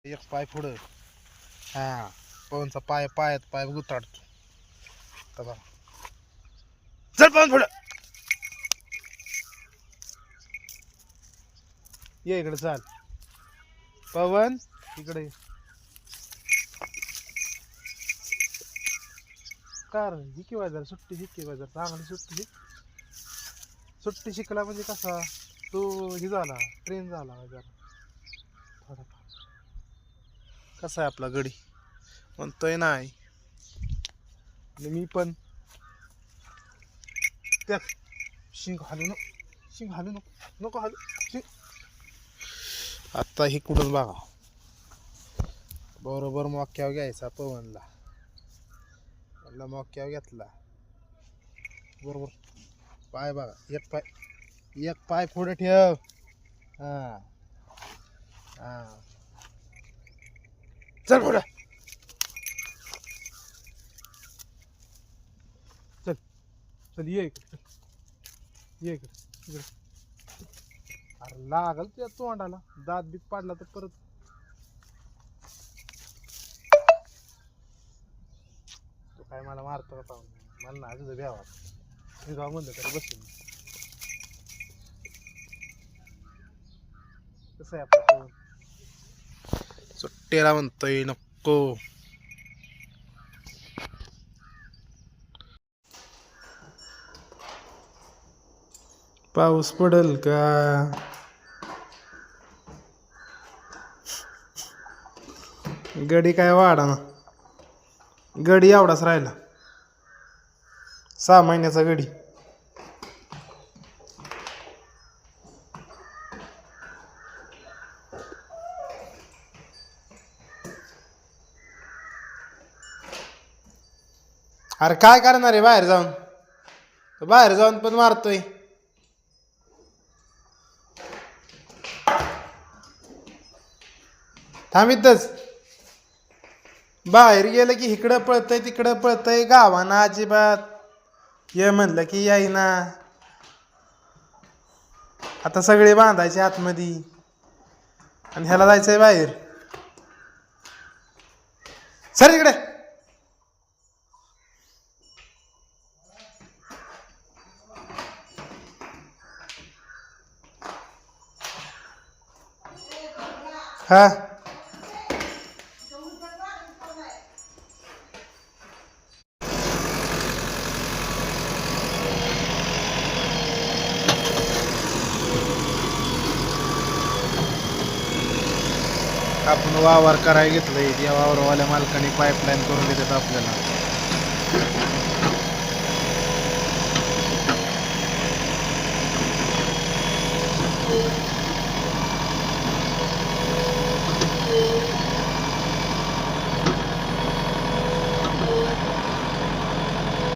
एक पाय पुढं. हा पवनचा पाय पायात पाय गुताडतो. आता बघा. चल पवन पुढं. ये इकडे चाल. पवन इकडे. कार हिकी बाजार सुट्टी हिकी बाजार चांगली सुट्टी. सुट्टी शिकला म्हणजे कसा तो ही झाला ट्रेन झाला बाजार. थोडाफार कसा आहे आपला गडी म्हणतोय नाही. आणि मी पण त्या शिंग हालू नको, शिंग हालू नको, नको हालू शिंग. आता ही कुठून बघा बरोबर मक्यावर घ्यायचा पवनला. म्हणला मक्यावर घेतला बरोबर. पाय बघा एक पाय पुढे ठेव. हा हा चल पुढे. चल चल ये इकडे. ये इकडे इकडे. अरे लागल तुझ्या तोंडाला दात बीत पाडला तर परत. तो काय मला मारतो का पाहून. मला ना तुझं भ्यावा मी गाव म्हणलं तरी बसून. कसं आहे आपलं पवन सुट्टीला म्हणतोय नको. पाऊस पडल का. गडी काय वाढा ना. गडी एवढाच राहिला 6 महिन्याचा गडी. अरे काय करणार आहे बाहेर जाऊन. बाहेर जाऊन पण मारतोय. थांबितच बाहेर गेलं की इकडं पळतय तिकडं पळतय. गावाना अजिबात ये म्हणलं की येईना. आता सगळे बांधायचे आतमध्ये आणि ह्याला जायचंय बाहेर. सर इकडे. हा आपण वावर करायला घेतलंय. या वावरवाल्या मालकाने पाईपलाईन करून देतात आपल्याला.